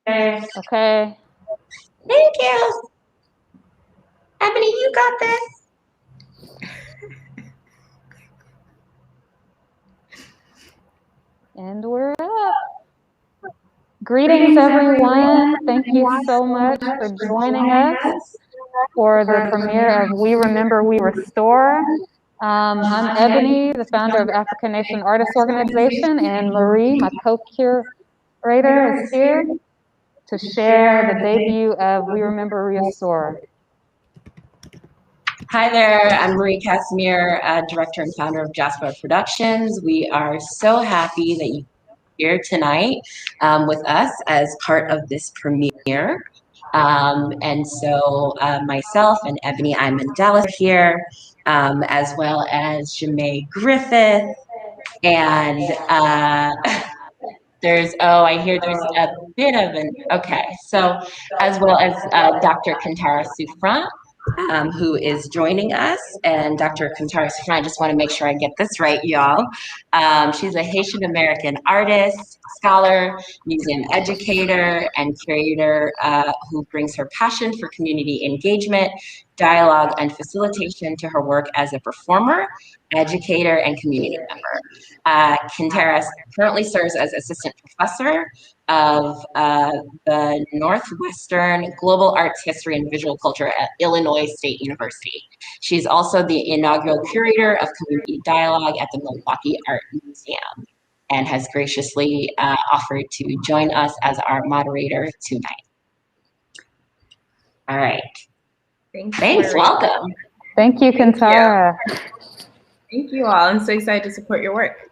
Okay. Thank you. Ebony, you got this. And we're up. Greetings, everyone. Thank you so much for joining us for the premiere of We Remember, We Restore. I'm Ebony, the founder of Afrikanation Artists Organization, and Marie, my co-curator, is here to share the debut of We Remember, We Restore. Hi there, I'm Marie Casimir, director and founder of Djaspora Productions. We are so happy that you're here tonight with us as part of this premiere. And so myself and Ebony Iman Dallas are here, as well as J'aime Griffith. And I hear there's a bit of so as well as Dr. Kantara Souffrant, who is joining us. And Dr. Kantara Souffrant, I just want to make sure I get this right, y'all. She's a Haitian American artist, scholar, museum educator, and curator who brings her passion for community engagement, dialogue, and facilitation to her work as a performer, educator, and community member. Kantara currently serves as assistant professor of the Northwestern Global Arts History and Visual Culture at Illinois State University. She's also the inaugural curator of community dialogue at the Milwaukee Art Museum and has graciously offered to join us as our moderator tonight. All right. Thanks. Welcome. Thank you, Kantara. Thank you all. I'm so excited to support your work.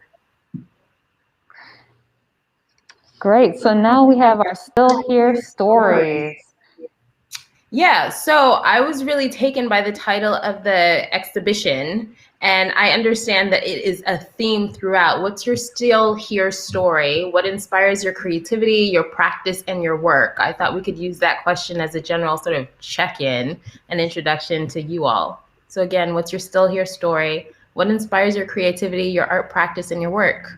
Great. So now we have our Still Here stories. Yeah, so I was really taken by the title of the exhibition, and I understand that it is a theme throughout. What's your Still Here story? What inspires your creativity, your practice, and your work? I thought we could use that question as a general sort of check-in and introduction to you all. So again, what's your Still Here story? What inspires your creativity, your art practice, and your work?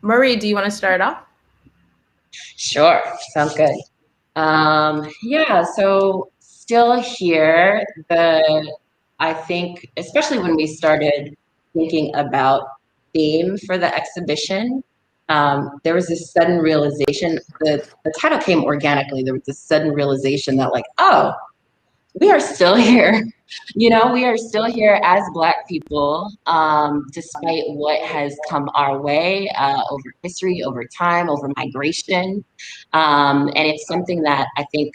Marie, do you want to start off? Sure, sounds good. So Still Here, I think, especially when we started thinking about theme for the exhibition, there was this sudden realization, the title came organically, there was this sudden realization that like, oh, we are still here. We are still here as Black people, despite what has come our way over history, over time, over migration. And it's something that I think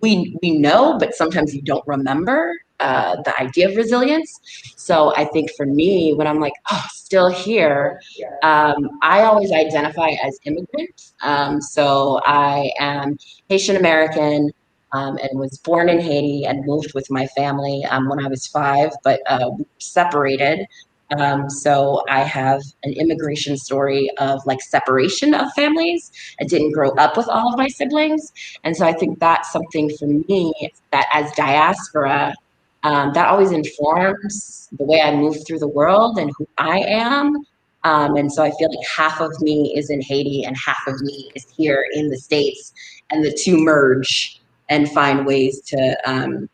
we know, but sometimes you don't remember the idea of resilience. So I think for me, when I'm like, oh, still here, I always identify as immigrant. So I am Haitian American. And was born in Haiti and moved with my family when I was 5, but separated. So I have an immigration story of like separation of families. I didn't grow up with all of my siblings. And so I think that's something for me that as diaspora, that always informs the way I move through the world and who I am. And so I feel like half of me is in Haiti and half of me is here in the States, and the two merge and find ways to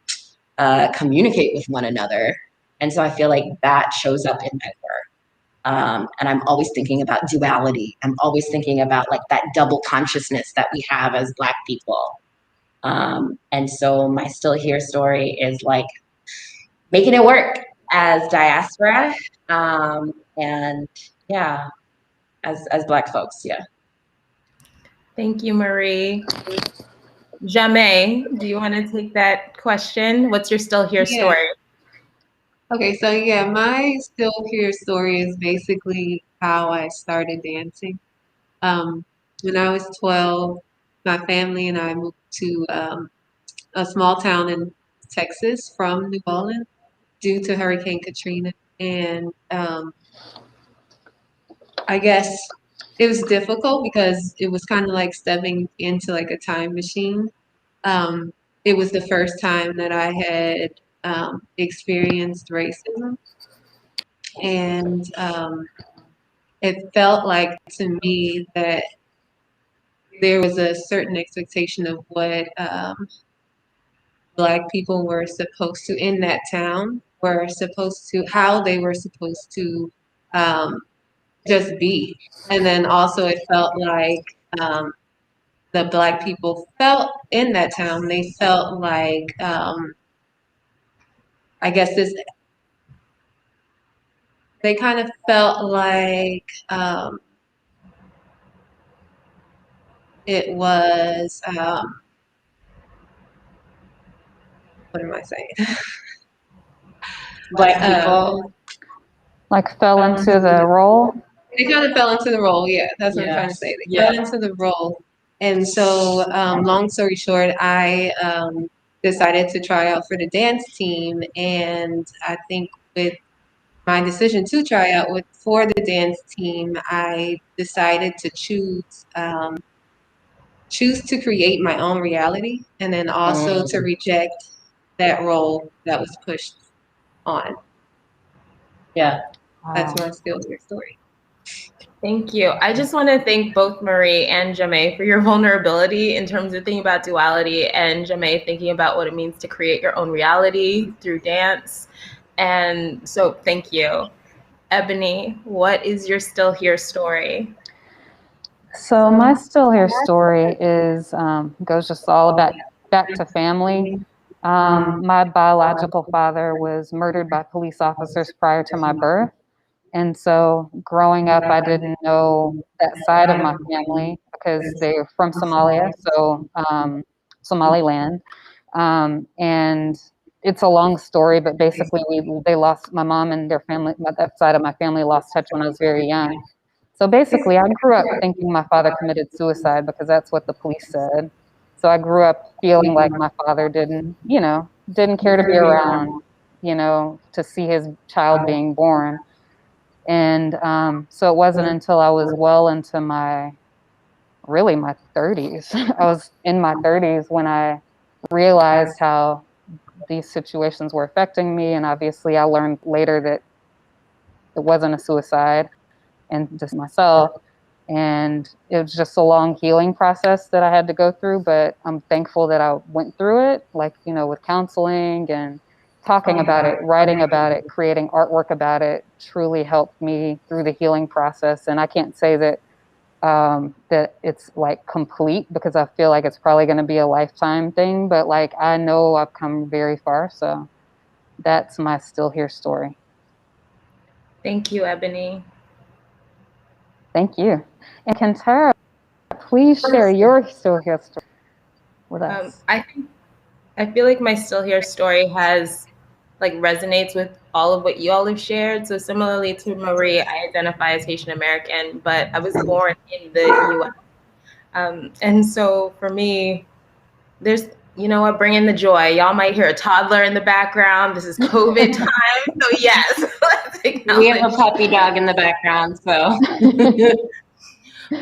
communicate with one another. And so I feel like that shows up in my work. And I'm always thinking about duality. I'm always thinking about like that double consciousness that we have as Black people. And so my Still Here story is like making it work as diaspora. And yeah, as Black folks, yeah. Thank you, Marie. J'aime, do you want to take that question? What's your Still Here story? Okay, so yeah, my Still Here story is basically how I started dancing. When I was 12, my family and I moved to a small town in Texas from New Orleans due to Hurricane Katrina. And I guess it was difficult because it was kind of like stepping into like a time machine. It was the first time that I had experienced racism. And it felt like to me that there was a certain expectation of what Black people were supposed to in that town how they were supposed to just be. And then also it felt like the Black people felt in that town, they felt like, I guess they kind of felt like it was, what am I saying? Black people. Like fell into the role. They kind of fell into the role. Yeah, that's what I'm trying to say. They fell into the role. And so, long story short, I decided to try out for the dance team. And I think with my decision to try out for the dance team, I decided to choose to create my own reality, and then also to reject that role that was pushed on. Yeah. That's my still here story. Thank you. I just want to thank both Marie and J'aime for your vulnerability in terms of thinking about duality, and J'aime thinking about what it means to create your own reality through dance. And so thank you. Ebony, what is your still here story? So my still here story is goes just all about back to family. My biological father was murdered by police officers prior to my birth. And so growing up, I didn't know that side of my family because they're from Somalia, so Somaliland. And it's a long story, but basically they lost, my mom and their family, that side of my family lost touch when I was very young. So basically, I grew up thinking my father committed suicide because that's what the police said. So I grew up feeling like my father didn't care to be around, to see his child being born. And so it wasn't until I was well into my 30s. I was in my 30s when I realized how these situations were affecting me. And obviously I learned later that it wasn't a suicide and just myself. And it was just a long healing process that I had to go through. But I'm thankful that I went through it, with counseling and talking about it, writing about it, creating artwork about it truly helped me through the healing process. And I can't say that that it's like complete because I feel like it's probably going to be a lifetime thing, but I know I've come very far. So that's my still here story. Thank you, Ebony. Thank you. And Kantara, please share your still here story with us. I feel like my still here story has resonates with all of what you all have shared. So similarly to Marie, I identify as Haitian American, but I was born in the US. And so for me, there's, bring in the joy. Y'all might hear a toddler in the background. This is COVID time. So yes, let's acknowledge. We have a puppy dog in the background, so.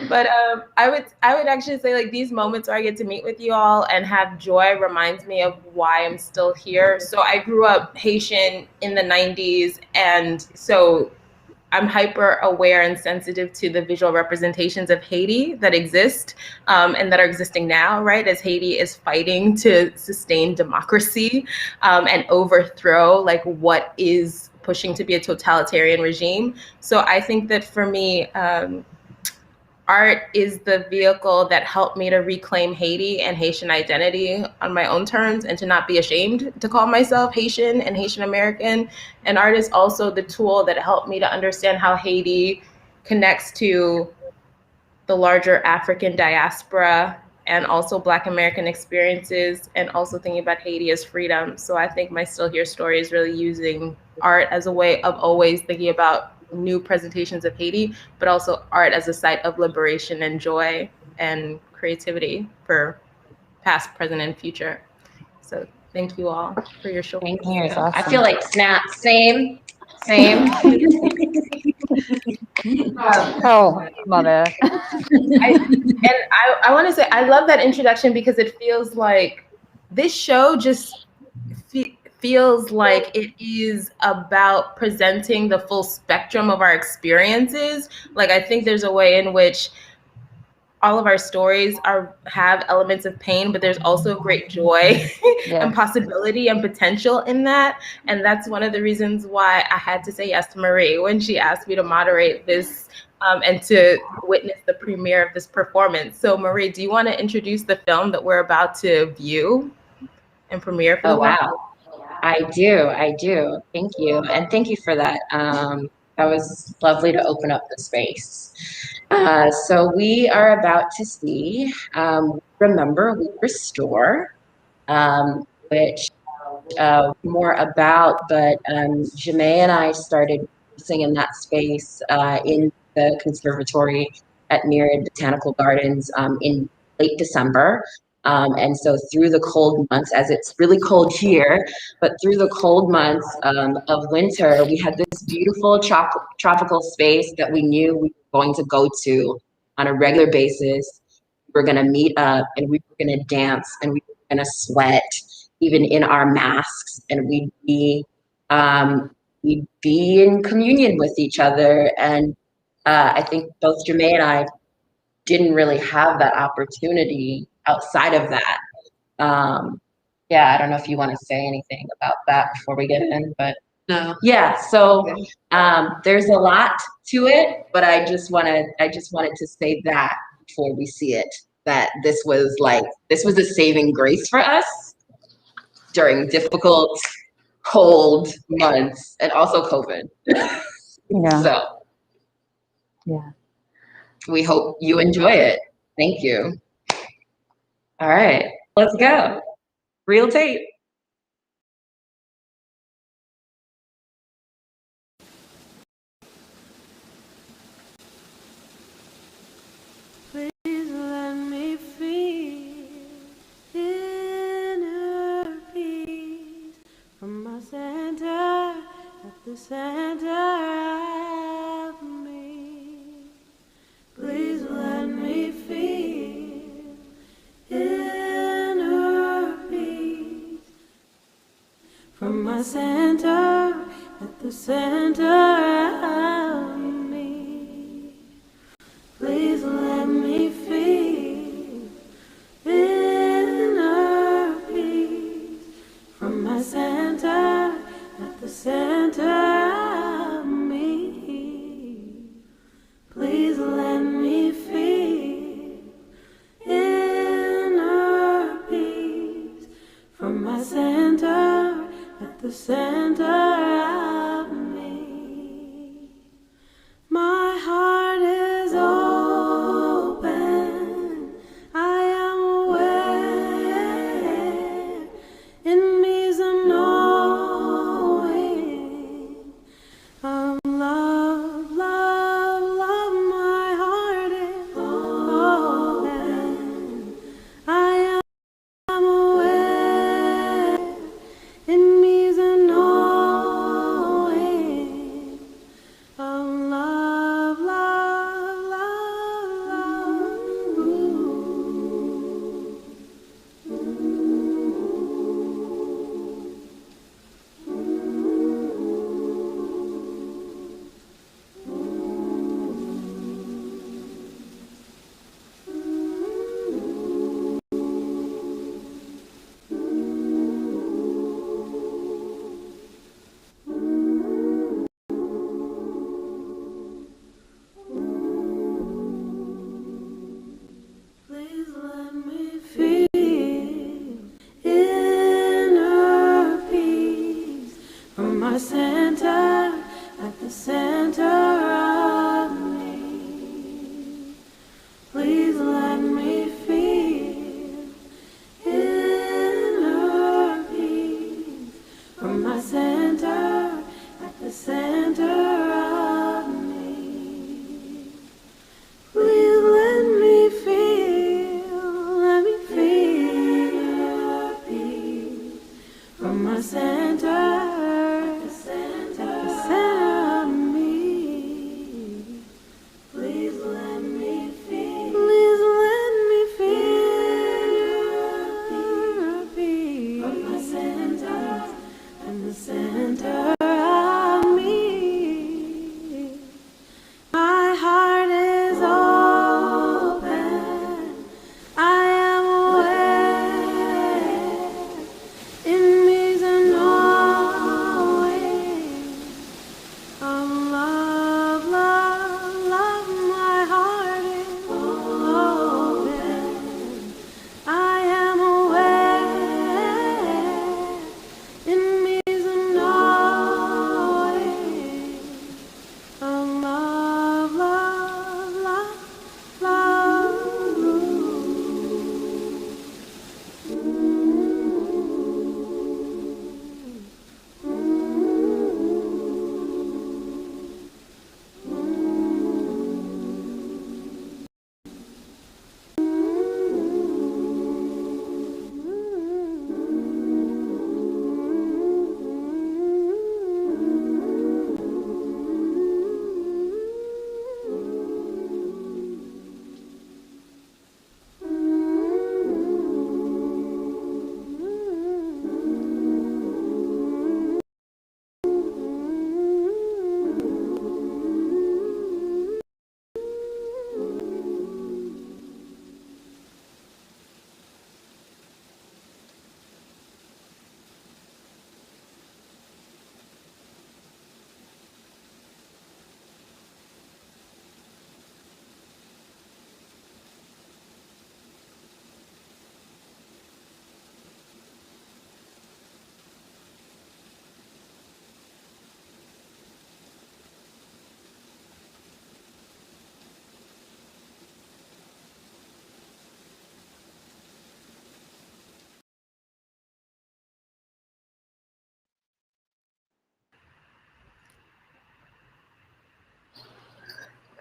But I would actually say these moments where I get to meet with you all and have joy reminds me of why I'm still here. So I grew up Haitian in the 90s, and so I'm hyper aware and sensitive to the visual representations of Haiti that exist and that are existing now, right? As Haiti is fighting to sustain democracy and overthrow what is pushing to be a totalitarian regime. So I think that for me, art is the vehicle that helped me to reclaim Haiti and Haitian identity on my own terms and to not be ashamed to call myself Haitian and Haitian American. And art is also the tool that helped me to understand how Haiti connects to the larger African diaspora and also Black American experiences, and also thinking about Haiti as freedom. So I think my still here story is really using art as a way of always thinking about new presentations of Haiti, but also art as a site of liberation and joy and creativity for past, present, and future. So thank you all for your show. Thank you. Awesome. I feel like snap. Same. Oh, my bad. I want to say I love that introduction because it feels like this show just feels like it is about presenting the full spectrum of our experiences. I think there's a way in which all of our stories have elements of pain, but there's also great joy and possibility and potential in that. And that's one of the reasons why I had to say yes to Marie when she asked me to moderate this and to witness the premiere of this performance. So Marie, do you want to introduce the film that we're about to view and premiere for the world? Wow. I do. Thank you. And thank you for that. That was lovely to open up the space. So we are about to see Remember We Restore, which more about, but J'aime and I started singing in that space in the conservatory at Myriad Botanical Gardens in late December. And so through the cold months, as it's really cold here, but through the cold months of winter, we had this beautiful tropical space that we knew we were going to go to on a regular basis. We were going to meet up and we were going to dance and we were going to sweat, even in our masks, and we'd be in communion with each other. And I think both J'aime and I didn't really have that opportunity outside of that. Yeah, I don't know if you want to say anything about that before we get in, but No. yeah. So there's a lot to it, but I just wanted to say that before we see it, that this was a saving grace for us during difficult, cold months, and also COVID. Yeah. So Yeah. we hope you enjoy it. Thank you. All right, let's go. Real tape. Please let me feel inner peace from my center at the center of me. Please let me feel inner peace from my center at the center of me. Please let me feel inner peace from my center at the center of me. Please let me feel inner peace from my center at the center of me. My heart is open, I am aware, in me's a knowing of love, love, love. My heart is open, I am aware, in me's a knowing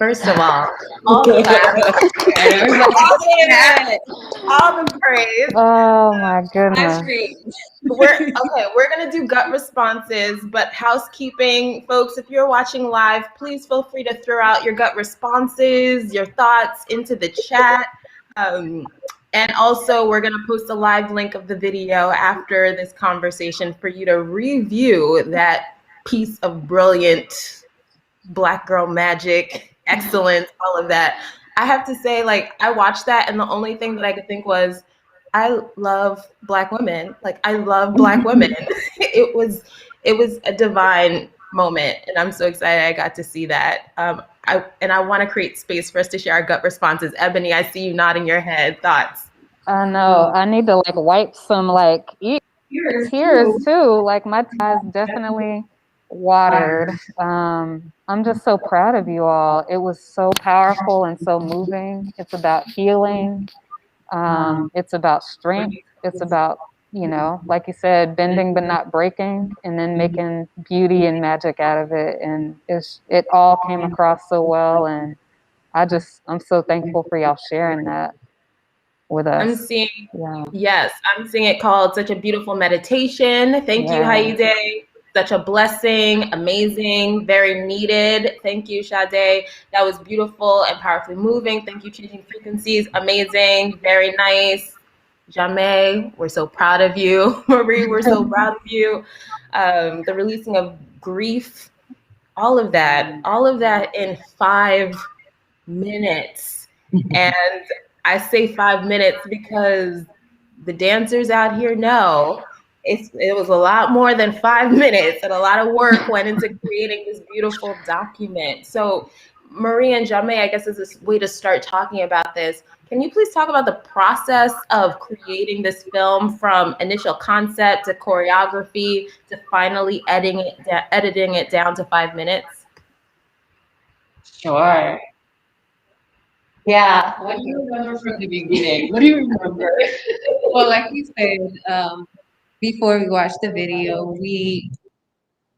First of all the claps, all the praise. Oh my goodness. We're gonna do gut responses, but housekeeping, folks, if you're watching live, please feel free to throw out your gut responses, your thoughts into the chat. And also, we're going to post a live link of the video after this conversation for you to review that piece of brilliant Black girl magic, excellence, all of that. I have to say, like, I watched that, and the only thing that I could think was, I love Black women. Like, I love Black women. It was a divine moment, and I'm so excited I got to see that. I want to create space for us to share our gut responses. Ebony, I see you nodding your head. Thoughts? I know. I need to like wipe some like tears too. Like my eyes definitely watered. I'm just so proud of you all. It was so powerful and so moving. It's about healing. It's about strength. It's about, you know, like you said, bending but not breaking, and then making beauty and magic out of it. And it all came across so well. And I'm so thankful for y'all sharing that with us. I'm seeing it called Such a Beautiful Meditation. Thank you, Haide. Such a blessing, amazing, very needed. Thank you, Sade. That was beautiful and powerfully moving. Thank you, Changing Frequencies. Amazing, very nice. Jamé, we're so proud of you. Marie, we're so proud of you. The releasing of grief, all of that in 5 minutes. And I say 5 minutes because the dancers out here know it was a lot more than 5 minutes, and a lot of work went into creating this beautiful document. So Marie and Jamé, I guess is a way to start talking about this. Can you please talk about the process of creating this film from initial concept to choreography to finally editing it down to 5 minutes? Sure. Yeah. What do you remember from the beginning? What do you remember? Well, like you said, before we watched the video,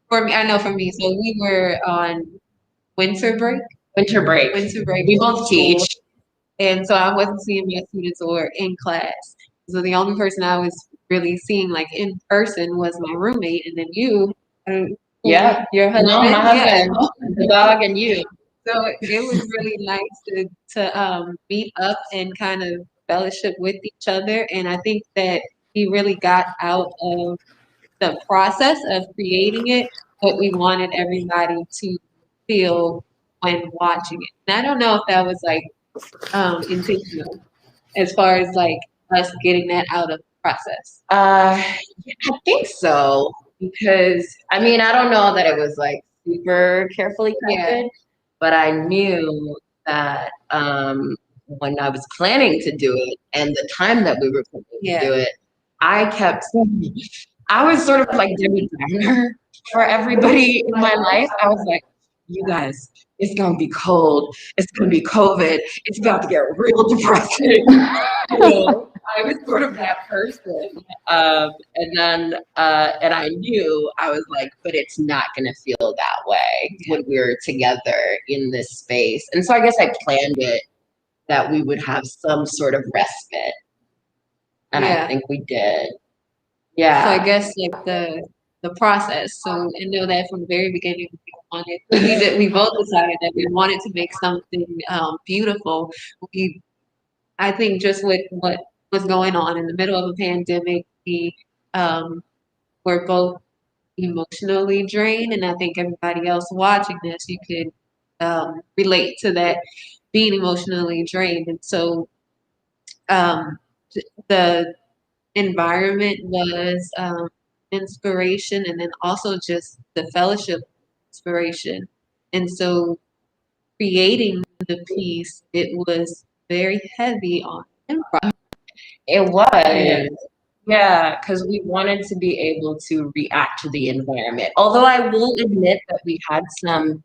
for me, so we were on winter break. We both teach. And so I wasn't seeing my students or in class. So the only person I was really seeing like in person was my roommate, and then you. Yeah, your husband. No, my husband, the dog, and you. So it was really nice to meet up and kind of fellowship with each other. And I think that we really got out of the process of creating it what we wanted everybody to feel when watching it. And I don't know if that was like intentional as far as like us getting that out of the process. I think so, because I mean, I don't know that it was like super carefully crafted, but I knew that when I was planning to do it and the time that we were planning to do it, I was sort of like Debbie Downer for everybody in my life. I was like, you guys, it's gonna be cold. It's gonna be COVID. It's about to get real depressing. I was sort of that person. And then I knew, I was like, but it's not gonna feel that way when we're together in this space. And so I guess I planned it that we would have some sort of respite. And I think we did. Yeah. So I guess like the process. So I know that from the very beginning we both decided that we wanted to make something beautiful. I think just with what was going on in the middle of a pandemic, we were both emotionally drained, and I think everybody else watching this, you could relate to that, being emotionally drained. And so the environment was inspiration, and then also just the fellowship inspiration. And so creating the piece, it was very heavy on improv. It was. Yeah, because we wanted to be able to react to the environment. Although I will admit that we had some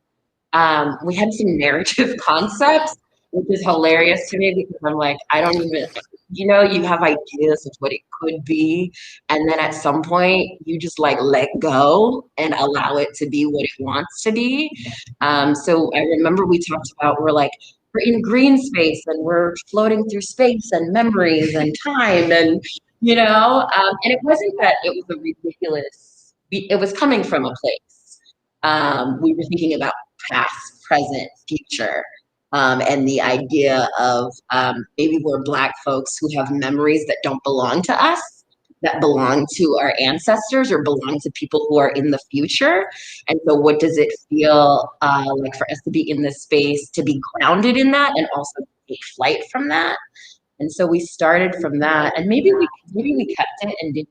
narrative concepts, which is hilarious to me because I'm like, I don't even you have ideas of what it could be, and then at some point you just like let go and allow it to be what it wants to be. So I remember we talked about, we're in green space and we're floating through space and memories and time, and and it wasn't that it was a ridiculous, it was coming from a place. We were thinking about past, present, future. And the idea of maybe we're Black folks who have memories that don't belong to us, that belong to our ancestors or belong to people who are in the future. And so what does it feel like for us to be in this space, to be grounded in that and also take flight from that? And so we started from that, and maybe we kept it and didn't.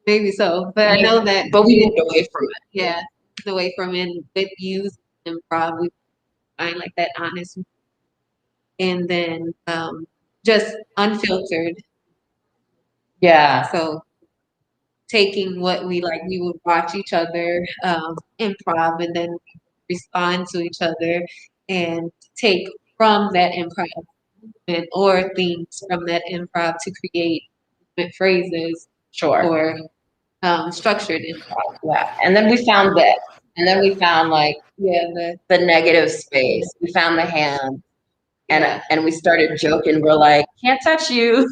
Maybe so, but I know that. But we moved away from it. Yeah, away from it. With use improv, we find like that honest, and then just unfiltered. Yeah. So taking what we like, we would watch each other improv, and then respond to each other and take from that improv or themes from that improv to create phrases or structured improv. Yeah. And then we found that. And then we found the negative space. We found the hand. And we started joking. We're like, can't touch you,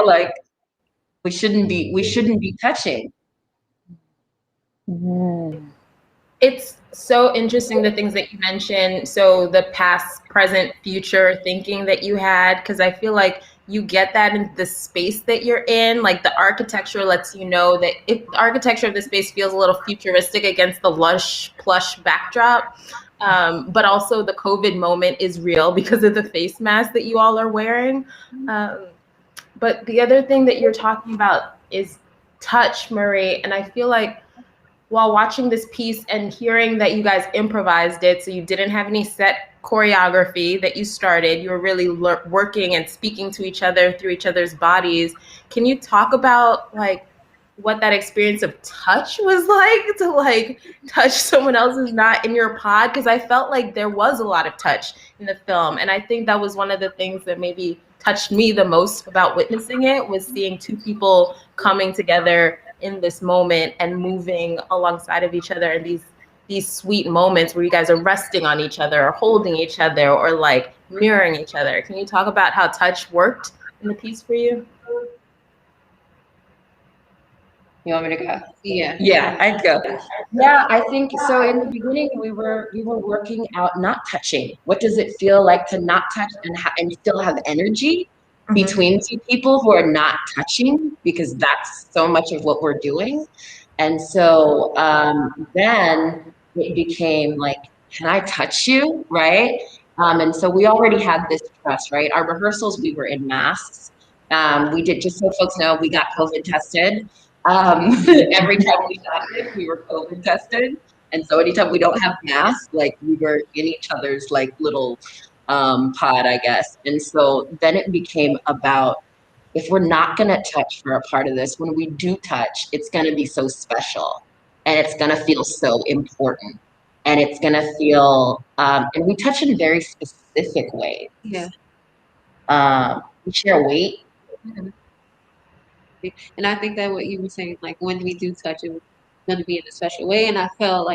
like we shouldn't be touching. It's so interesting, the things that you mentioned. So the past, present, future thinking that you had, because I feel like you get that in the space that you're in. Like the architecture lets you know that if the architecture of the space feels a little futuristic against the lush, plush backdrop, but also the COVID moment is real because of the face mask that you all are wearing. But the other thing that you're talking about is touch, Marie. And I feel like while watching this piece and hearing that you guys improvised it, so you didn't have any set choreography that you started, you were really working and speaking to each other through each other's bodies. Can you talk about what that experience of touch was like, to touch someone else who's not in your pod? Because I felt like there was a lot of touch in the film. And I think that was one of the things that maybe touched me the most about witnessing it, was seeing two people coming together in this moment and moving alongside of each other in these sweet moments where you guys are resting on each other or holding each other or mirroring each other. Can you talk about how touch worked in the piece for you? You want me to go? Yeah, I'd go. Yeah, I think so. In the beginning, we were working out not touching. What does it feel like to not touch and still have energy between two people who are not touching? Because that's so much of what we're doing. And so then it became can I touch you, right? And so we already had this trust, right? Our rehearsals, we were in masks. We did, just so folks know, we got COVID tested. Every time we shot we were COVID tested. And so anytime we don't have masks, we were in each other's little pod, I guess. And so then it became about, if we're not going to touch for a part of this, when we do touch, it's going to be so special and it's going to feel so important. And it's going to feel, and we touch in very specific ways. Yeah. We share weight. Mm-hmm. And I think that what you were saying, when we do touch, it was going to be in a special way. And I felt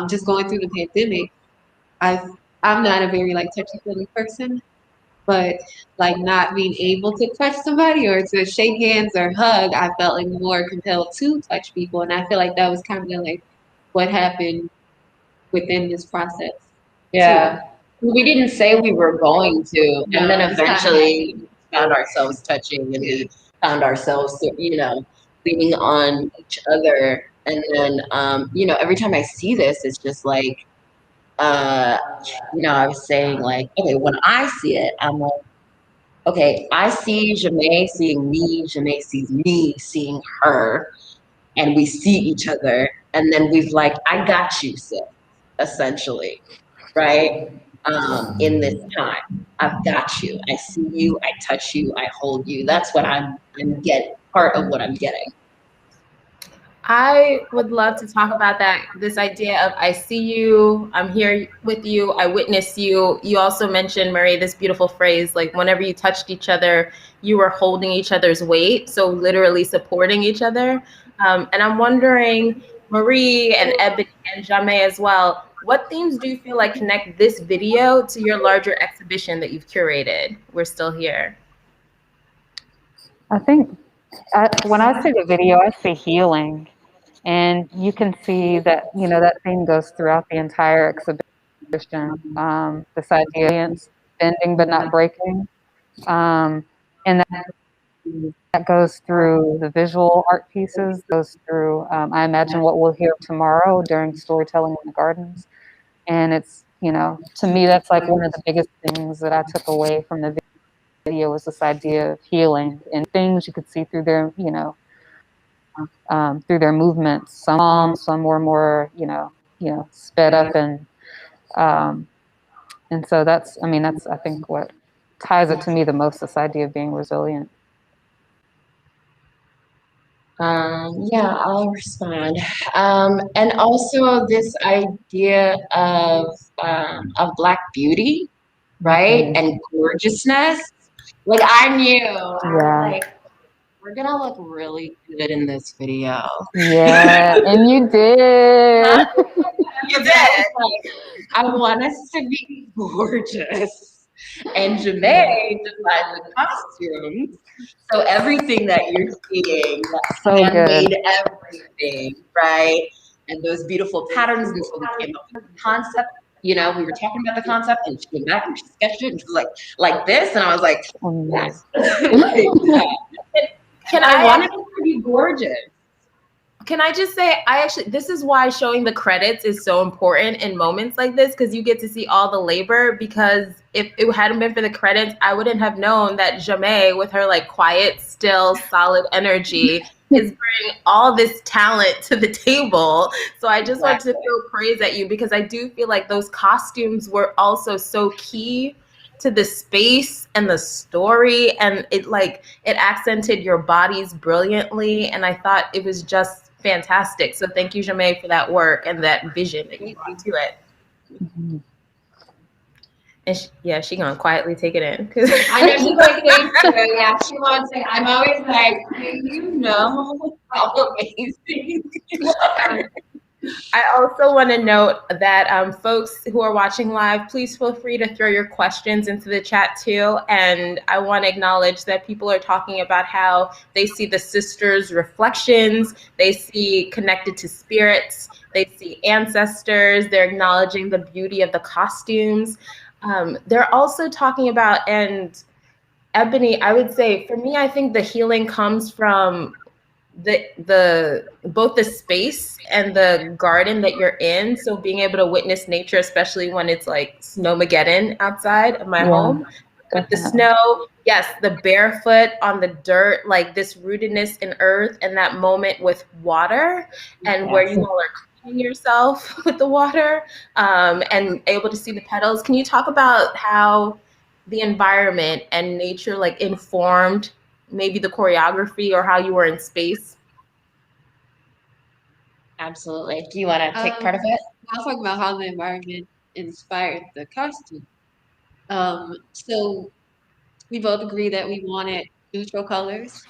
just going through the pandemic, I'm not a very touchy-feely person, but not being able to touch somebody or to shake hands or hug, I felt more compelled to touch people. And I feel like that was kind of what happened within this process. Yeah. Too. We didn't say we were going to, and then eventually found ourselves touching, and we found ourselves, leaning on each other. And then, every time I see this, it's just I was saying okay, when I see it, I'm like, okay, I see J'aime seeing me, J'aime sees me seeing her, and we see each other. And then we've I got you, sis, essentially, right? In this time, I've got you. I see you, I touch you, I hold you. That's what I'm getting, part of what I'm getting. I would love to talk about that, this idea of I see you, I'm here with you, I witness you. You also mentioned, Marie, this beautiful phrase, like whenever you touched each other, you were holding each other's weight, so literally supporting each other. And I'm wondering, Marie and Ebony and J'aime as well, what themes do you feel like connect this video to your larger exhibition that you've curated? We're still here. I think when I see the video, I see healing. And you can see that, that theme goes throughout the entire exhibition. This idea of bending but not breaking. And that goes through the visual art pieces, goes through, I imagine, what we'll hear tomorrow during storytelling in the gardens. And it's, to me, that's like one of the biggest things that I took away from the video was this idea of healing and things you could see through their, through their movements. Some were more, sped up, and so that's I think what ties it to me the most, this idea of being resilient. Yeah, I'll respond. And also this idea of Black beauty, right? Mm-hmm. And gorgeousness. Like I knew, Yeah. like, we're gonna look really good in this video. Yeah, and you did. You did. I want us to be gorgeous. And J'aime designed the costumes. So everything that you're seeing, So handmade good. everything, right? And those beautiful patterns. And so we came up with the concept. We were talking about the concept, and she came back and she sketched it, and she was like this, and I was like, yes. I wanted it to be gorgeous. Can I just say, this is why showing the credits is so important in moments like this, because you get to see all the labor, because if it hadn't been for the credits, I wouldn't have known that J'aime, with her like quiet, still, solid energy, is bringing all this talent to the table. So I just want to throw praise at you, because I do feel like those costumes were also so key to the space and the story, and it accented your bodies brilliantly, and I thought it was just fantastic. So thank you, J'aime, for that work and that vision that you brought to it. Mm-hmm. And she gonna quietly take it in. I know she's like, thank you. Yeah, she wants it. I'm always like, do you know how amazing you are? I also want to note that folks who are watching live, please feel free to throw your questions into the chat too. And I want to acknowledge that people are talking about how they see the sisters' reflections, they see connected to spirits, they see ancestors, they're acknowledging the beauty of the costumes. They're also talking about, and Ebony, I would say, for me, I think the healing comes from the both the space and the garden that you're in. So being able to witness nature, especially when it's like Snowmageddon outside of my home, with the snow, yes, the barefoot on the dirt, like this rootedness in earth, and that moment with water, and where you all are cleaning yourself with the water, and able to see the petals. Can you talk about how the environment and nature like informed maybe the choreography or how you were in space? Absolutely. Do you want to take part of it? I'll talk about how the environment inspired the costume. So we both agree that we wanted neutral colors,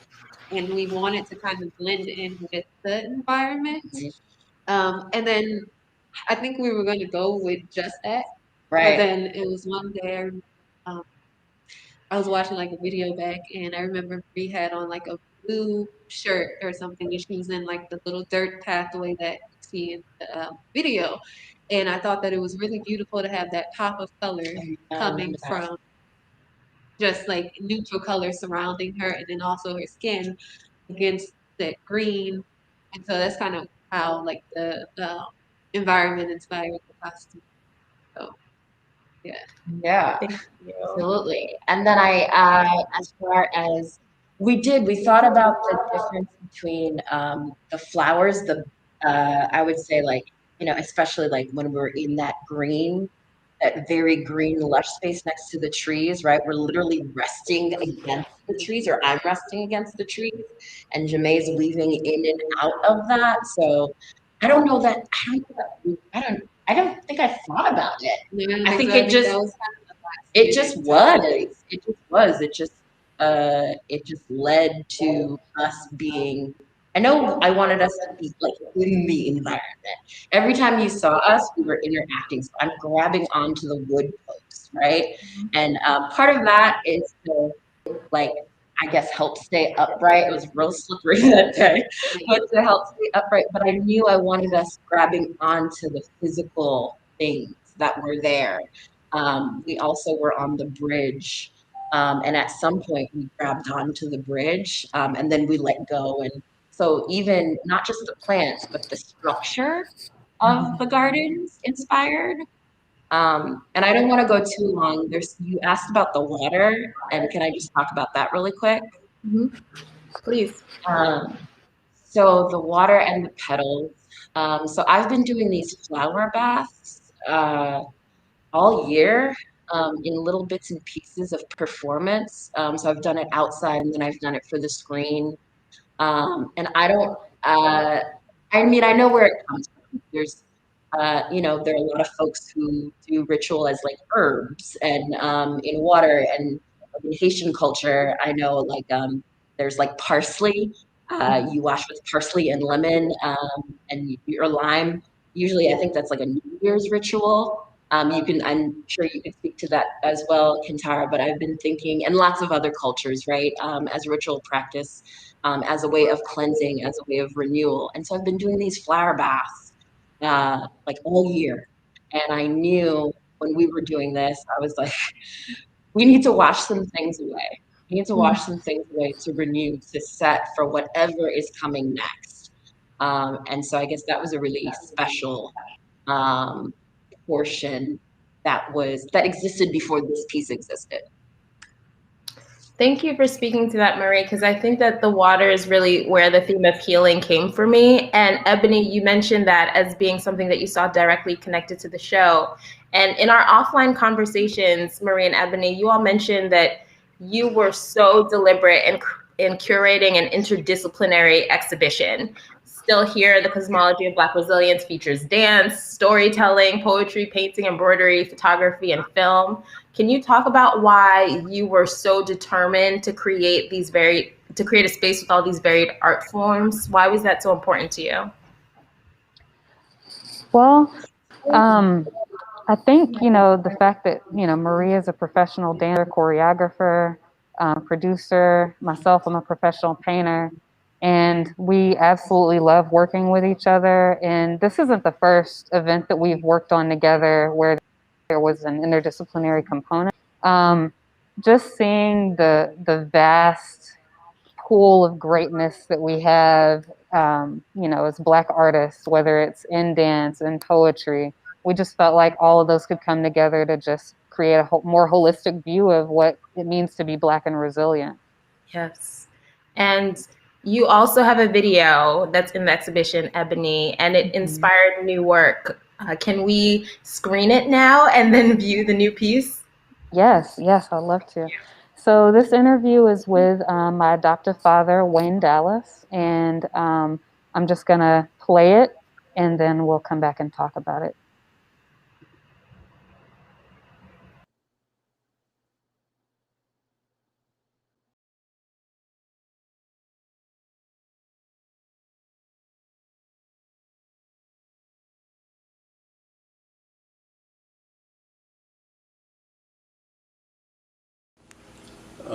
and we wanted to kind of blend in with the environment. And then I think we were going to go with just that. Right. But then it was one day I was watching like a video back, and I remember Brie had on like a blue shirt or something, and she was in like the little dirt pathway that you see in the video. And I thought that it was really beautiful to have that pop of color coming from just like neutral color surrounding her, and then also her skin against that green. And so that's kind of how like the environment inspired the costume. So yeah, absolutely. And then as far as we thought about the difference between the flowers, I would say, like, especially like when we're in that green that very green lush space next to the trees, right? We're literally resting against the trees, or I'm resting against the trees, and Jaime's weaving in and out of that. So I don't know that I don't think I thought about it. Yeah, I think because it just that was kind of the last it thing just that was. started. It just led to us being, I know I wanted us to be like in the environment. Every time you saw us, we were interacting. So I'm grabbing onto the wood post, right? And part of that is to, like, I guess, help stay upright. It was real slippery that day, but to help stay upright. But I knew I wanted us grabbing onto the physical things that were there. We also were on the bridge. And at some point, we grabbed onto the bridge, and then we let go. And so, even not just the plants, but the structure of the gardens inspired. And I don't want to go too long. You asked about the water, and can I just talk about that really quick? Please. Um, so the water and the petals. So I've been doing these flower baths all year, in little bits and pieces of performance. So I've done it outside, and then I've done it for the screen. And I don't, I mean, I know where it comes from. There are a lot of folks who do ritual as like herbs and in water. And in Haitian culture, I know like there's like parsley. You wash with parsley and lemon, and your lime. Usually, I think that's like a New Year's ritual. I'm sure you could speak to that as well, Kantara, but I've been thinking, and lots of other cultures, right, as ritual practice, as a way of cleansing, as a way of renewal. And so I've been doing these flower baths, like all year. And I knew when we were doing this, I was like, we need to wash some things away. We need to wash some things away to renew, to set for whatever is coming next. And so I guess that was a really special um, portion that existed before this piece existed. Thank you for speaking to that, Marie, because I think that the water is really where the theme of healing came for me. And Ebony, you mentioned that as being something that you saw directly connected to the show. And in our offline conversations, Marie and Ebony, you all mentioned that you were so deliberate in curating an interdisciplinary exhibition. Still Here, the Cosmology of Black Resilience features dance, storytelling, poetry, painting, embroidery, photography, and film. Can you talk about why you were so determined to create a space with all these varied art forms? Why was that so important to you? Well, I think, the fact that, Marie is a professional dancer, choreographer, producer, myself, I'm a professional painter, and we absolutely love working with each other. And this isn't the first event that we've worked on together where there was an interdisciplinary component. Just seeing the vast pool of greatness that we have, as Black artists, whether it's in dance and poetry, we just felt like all of those could come together to just create a more holistic view of what it means to be Black and resilient. Yes. And you also have a video that's in the exhibition, Ebony, and it inspired new work. Can we screen it now and then view the new piece? Yes, I'd love to. So this interview is with my adoptive father, Wayne Dallas, and I'm just going to play it, and then we'll come back and talk about it.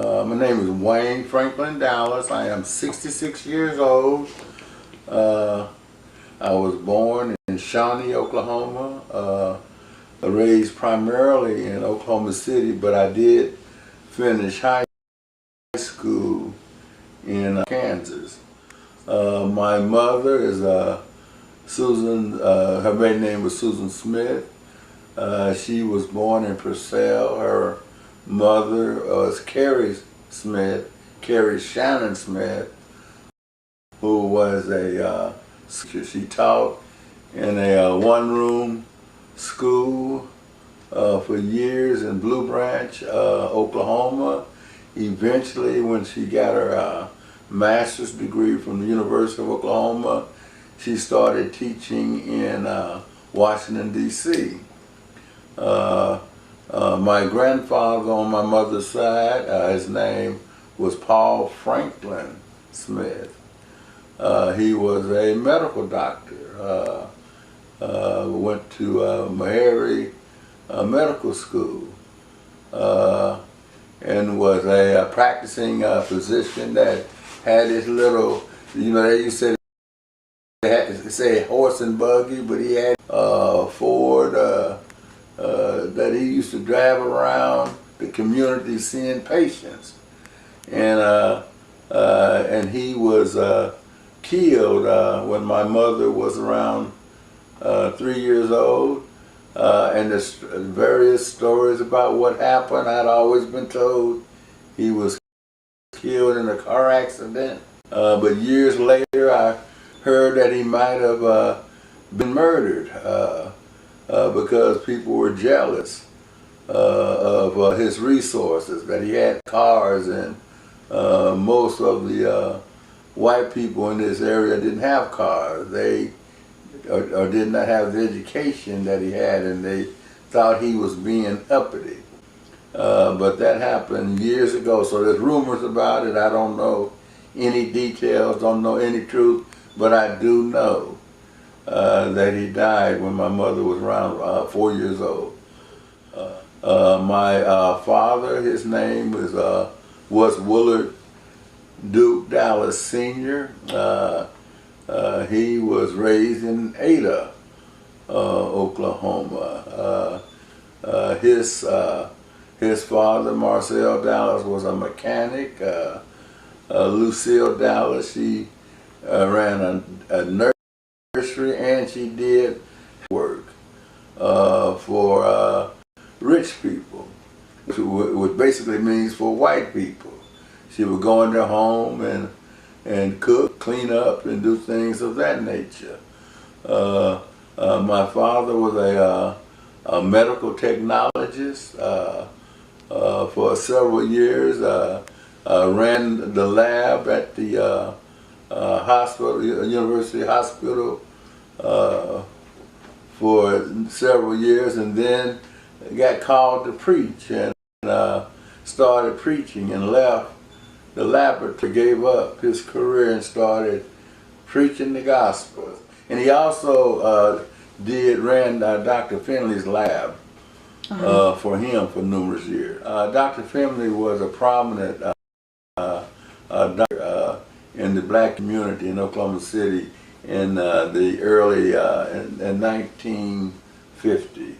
My name is Wayne Franklin Dallas. I am 66 years old. I was born in Shawnee, Oklahoma. Raised primarily in Oklahoma City, but I did finish high school in Kansas. My mother is Susan, her maiden name was Susan Smith. She was born in Purcell. Her mother was Carrie Smith, Carrie Shannon Smith, who was she taught in a one-room school for years in Blue Branch, Oklahoma. Eventually, when she got her master's degree from the University of Oklahoma, she started teaching in Washington, D.C. My grandfather on my mother's side, his name was Paul Franklin Smith. He was a medical doctor. Went to Meharry Medical School and was a practicing physician that had his little, they used to say, they had to say horse and buggy, but he had Ford that he used to drive around the community seeing patients. And he was killed when my mother was around 3 years old. And there's various stories about what happened. I'd always been told he was killed in a car accident. But years later, I heard that he might have been murdered because people were jealous of his resources, that he had cars, and most of the white people in this area didn't have cars. They or did not have the education that he had, and they thought he was being uppity. But that happened years ago, so there's rumors about it. I don't know any details, don't know any truth, but I do know that he died when my mother was around 4 years old. My father, his name was Willard Duke Dallas Sr. He was raised in Ada, Oklahoma. His father, Marcel Dallas, was a mechanic. Lucille Dallas, she ran a nursery, and she did work for rich people, which basically means for white people. She would go in their home and cook, clean up, and do things of that nature. My father was a medical technologist for several years. Ran the lab at the hospital, University Hospital, for several years, and then got called to preach, and started preaching, and left the laboratory, gave up his career, and started preaching the gospel. And he also ran Dr. Finley's lab for him for numerous years. Dr. Finley was a prominent doctor in the black community in Oklahoma City in the early in 1950s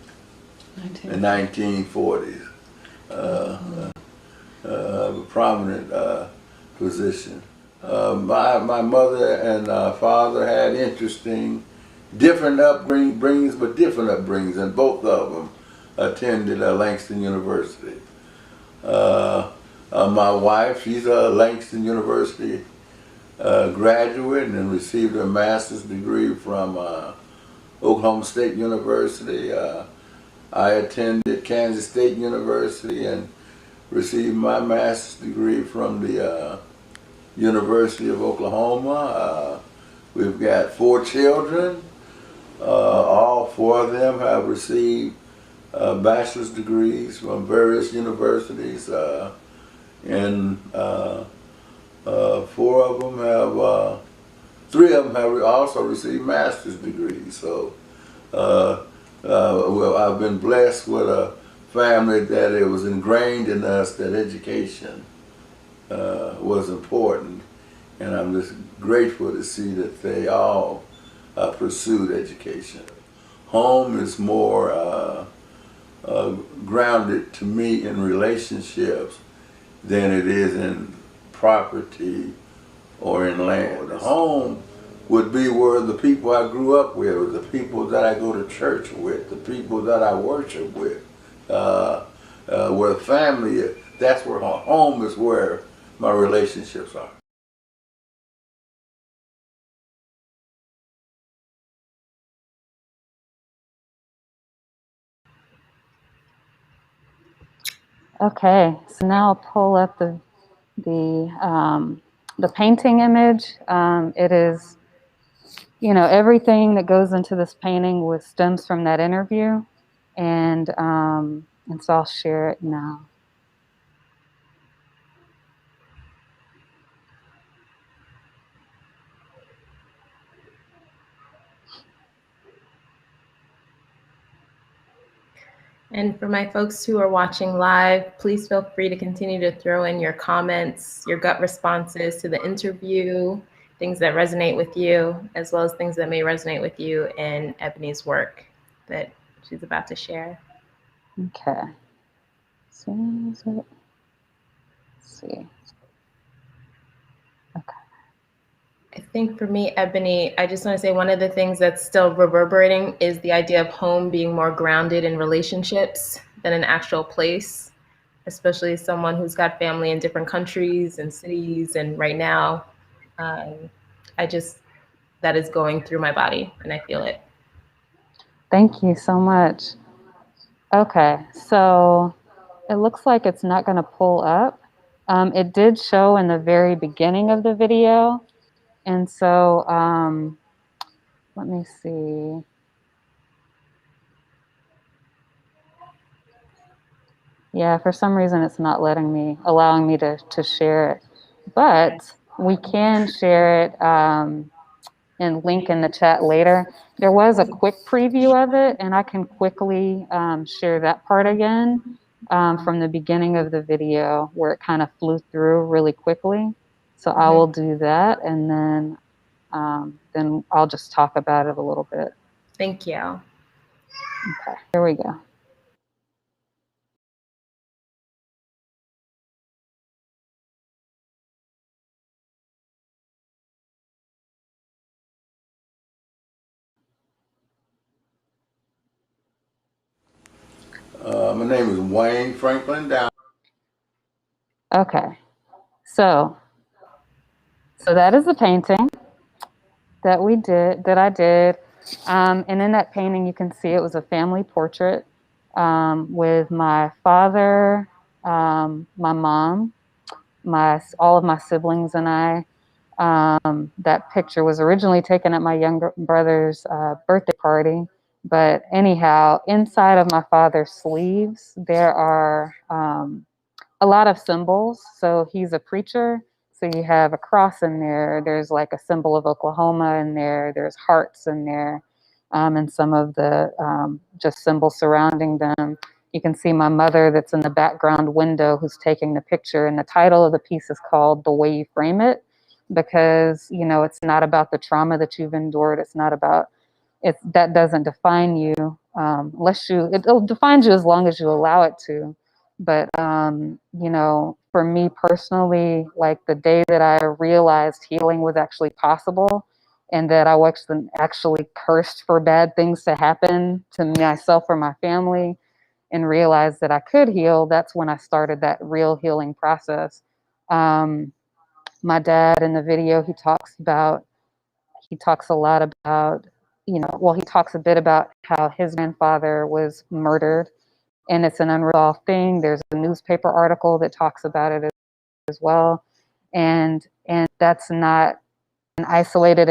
and 1940s. A prominent position. My mother and father had different upbringings, but different upbringings, and both of them attended Langston University. My wife, she's a Langston University graduate and received her master's degree from Oklahoma State University. I attended Kansas State University and received my master's degree from the University of Oklahoma. We've got 4 children. All 4 of them have received bachelor's degrees from various universities, and 4 of them have, 3 of them have also received master's degrees. So, well, I've been blessed with a family that it was ingrained in us that education was important, and I'm just grateful to see that they all pursued education. Home is more grounded to me in relationships than it is in property or in land. The home would be where the people I grew up with, the people that I go to church with, the people that I worship with, where family is. That's where home is, where my relationships are. Okay, so now I'll pull up the painting image. It is, you know, everything that goes into this painting stems from that interview, and so I'll share it now. And for my folks who are watching live, please feel free to continue to throw in your comments, your gut responses to the interview, things that resonate with you, as well as things that may resonate with you in Ebony's work that she's about to share. Okay. So, let's see. Okay. I think for me, Ebony, I just want to say one of the things that's still reverberating is the idea of home being more grounded in relationships than an actual place, especially as someone who's got family in different countries and cities. And right now, that is going through my body and I feel it. Thank you so much. Okay, so it looks like it's not going to pull up. It did show in the very beginning of the video. And so let me see. Yeah, for some reason it's not allowing me to share it. But we can share it and link in the chat later. There was a quick preview of it, and I can quickly share that part again from the beginning of the video where it kind of flew through really quickly. So I will do that, and then I'll just talk about it a little bit. Thank you. Okay, here we go. My name is Wayne Franklin Down. Okay, so that is the painting that I did. And in that painting, you can see it was a family portrait with my father, my mom, all of my siblings and I. That picture was originally taken at my younger brother's birthday party. But anyhow, inside of my father's sleeves, there are a lot of symbols. So he's a preacher. So you have a cross in there. There's like a symbol of Oklahoma in there. There's hearts in there, and some of the just symbols surrounding them. You can see my mother that's in the background window who's taking the picture. And the title of the piece is called "The Way You Frame It," because, you know, it's not about the trauma that you've endured. It's not about that doesn't define you it'll define you as long as you allow it to. But, you know, for me personally, like the day that I realized healing was actually possible and that I wasn't actually cursed for bad things to happen to myself or my family and realized that I could heal, that's when I started that real healing process. My dad in the video, he talks a lot about, you know, well, he talks a bit about how his grandfather was murdered and it's an unresolved thing. There's a newspaper article that talks about it as well. And that's not an isolated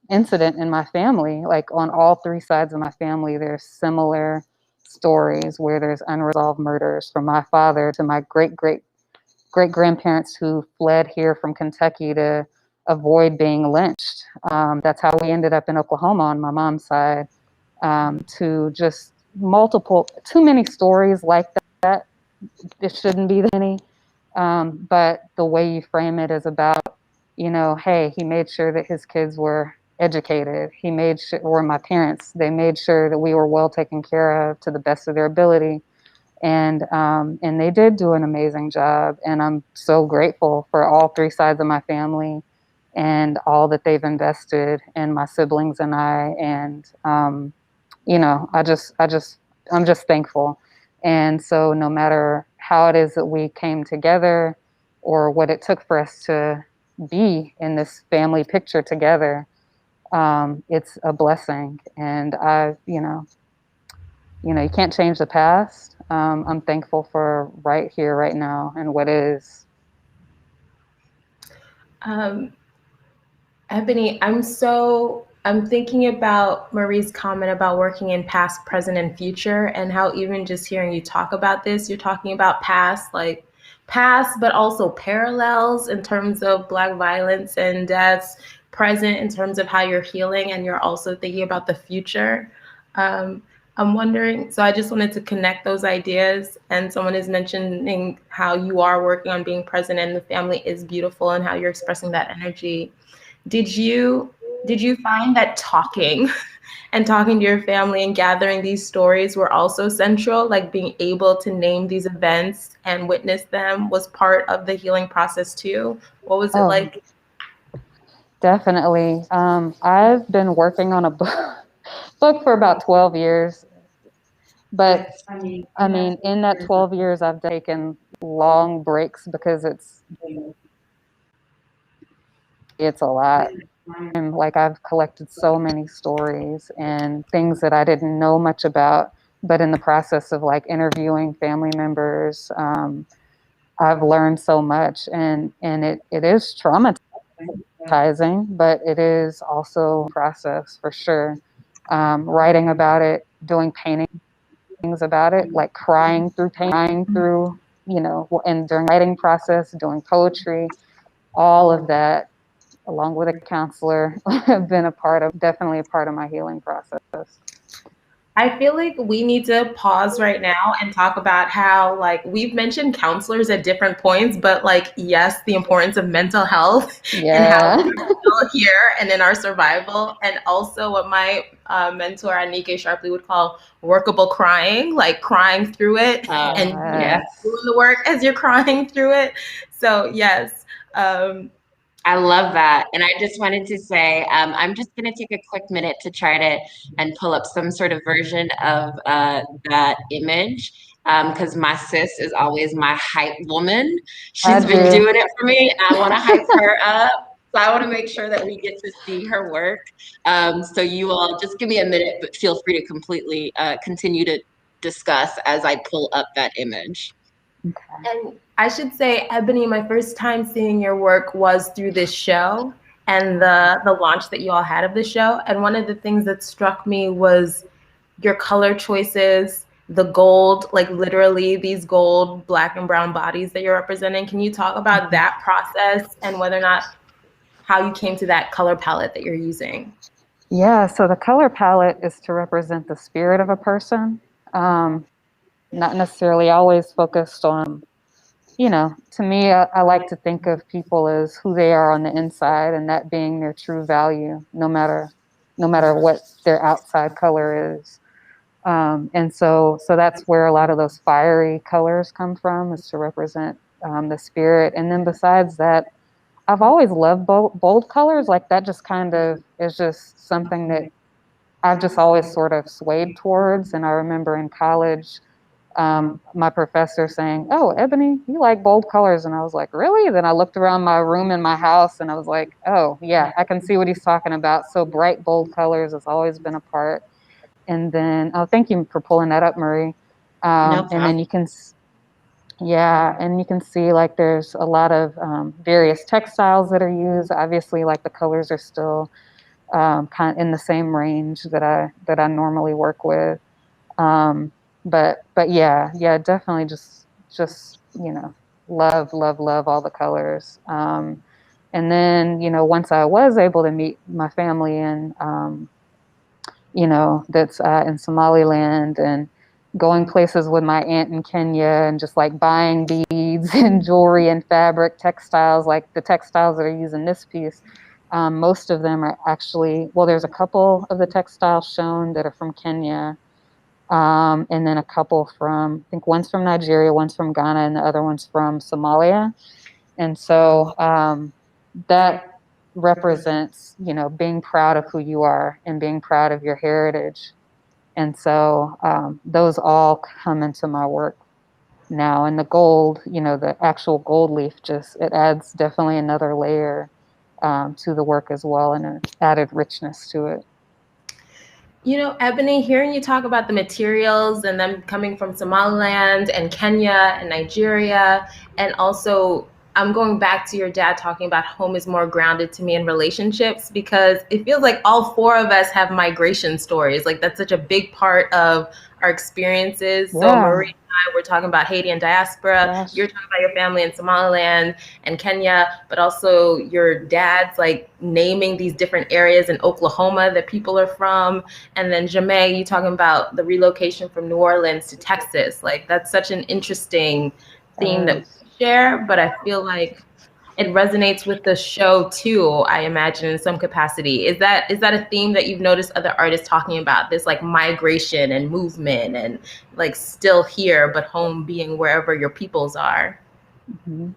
incident in my family. Like on all three sides of my family, there's similar stories where there's unresolved murders, from my father to my great-grandparents who fled here from Kentucky to avoid being lynched. That's how we ended up in Oklahoma on my mom's side. To just too many stories like that. It shouldn't be that many. But the way you frame it is about, you know, hey, he made sure that his kids were educated. He made sure, or my parents, they made sure that we were well taken care of to the best of their ability. And they did do an amazing job. And I'm so grateful for all three sides of my family and all that they've invested in my siblings and I. And, you know, I'm just thankful. And so no matter how it is that we came together or what it took for us to be in this family picture together, it's a blessing. And you can't change the past. I'm thankful for right here, right now, and what is. Ebony, I'm thinking about Marie's comment about working in past, present, and future, and how even just hearing you talk about this, you're talking about past, like past, but also parallels in terms of Black violence and deaths, present in terms of how you're healing, and you're also thinking about the future. Um, I'm wondering, so I just wanted to connect those ideas. And someone is mentioning how you are working on being present and the family is beautiful and how you're expressing that energy. Did you find that talking and talking to your family and gathering these stories were also central, like being able to name these events and witness them was part of the healing process too? What was it like? Definitely. I've been working on a book for about 12 years, but I mean, in that 12 years, I've taken long breaks because it's a lot. And like I've collected so many stories and things that I didn't know much about, but in the process of like interviewing family members, I've learned so much, and it is traumatizing, but it is also a process for sure. Writing about it, doing paintings about it, like crying through, and during writing process, doing poetry, all of that, along with a counselor, have been definitely a part of my healing process. I feel like we need to pause right now and talk about how, like, we've mentioned counselors at different points, but like, yes, the importance of mental health and how Yeah. we're still here and in our survival, and also what my mentor Anike Sharpley would call workable crying, like crying through it and Yes. doing the work as you're crying through it. So yes. I love that. And I just wanted to say, I'm just going to take a quick minute to try to and pull up some sort of version of that image. Because my sis is always my hype woman. She's been doing it for me. And I want to hype her up. So I want to make sure that we get to see her work. So you all just give me a minute, but feel free to completely continue to discuss as I pull up that image. And I should say, Ebony, my first time seeing your work was through this show and the launch that you all had of the show. And one of the things that struck me was your color choices, the gold, like literally these gold, black and brown bodies that you're representing. Can you talk about that process and whether or not how you came to that color palette that you're using? Yeah, so the color palette is to represent the spirit of a person, not necessarily always focused on, to me, I like to think of people as who they are on the inside, and that being their true value, no matter what their outside color is. And so that's where a lot of those fiery colors come from, is to represent the spirit. And then besides that, I've always loved bold colors. Like that just kind of is just something that I've just always sort of swayed towards. And I remember in college, my professor saying, "Oh, Ebony, you like bold colors." And I was like, "Really?" Then I looked around my room in my house and I was like, "Oh, yeah, I can see what he's talking about." So bright, bold colors has always been a part. And then, oh, thank you for pulling that up, Marie. And then you can see like there's a lot of various textiles that are used. Obviously, like the colors are still kind of in the same range that I normally work with. But yeah, definitely just love all the colors. And then once I was able to meet my family in that's in Somaliland, and going places with my aunt in Kenya, and just like buying beads and jewelry and fabric, textiles, like the textiles that are used in this piece. Most of them are actually, well, there's a couple of the textiles shown that are from Kenya. And then a couple from, I think one's from Nigeria, one's from Ghana, and the other one's from Somalia. And so that represents, being proud of who you are and being proud of your heritage. And so those all come into my work now. And the gold, the actual gold leaf, it adds definitely another layer to the work as well, and an added richness to it. You know, Ebony, hearing you talk about the materials and them coming from Somaliland and Kenya and Nigeria, and also I'm going back to your dad talking about home is more grounded to me in relationships, because it feels like all four of us have migration stories. Like that's such a big part of our experiences. So Yeah. Marie and I were talking about Haiti and diaspora. Yes. You're talking about your family in Somaliland and Kenya, but also your dad's like naming these different areas in Oklahoma that people are from. And then J'aime, you talking about the relocation from New Orleans to Texas. Like that's such an interesting theme that we share, but I feel like it resonates with the show too, I imagine, in some capacity. Is that a theme that you've noticed other artists talking about, this like migration and movement and like still here, but home being wherever your peoples are? Mhm.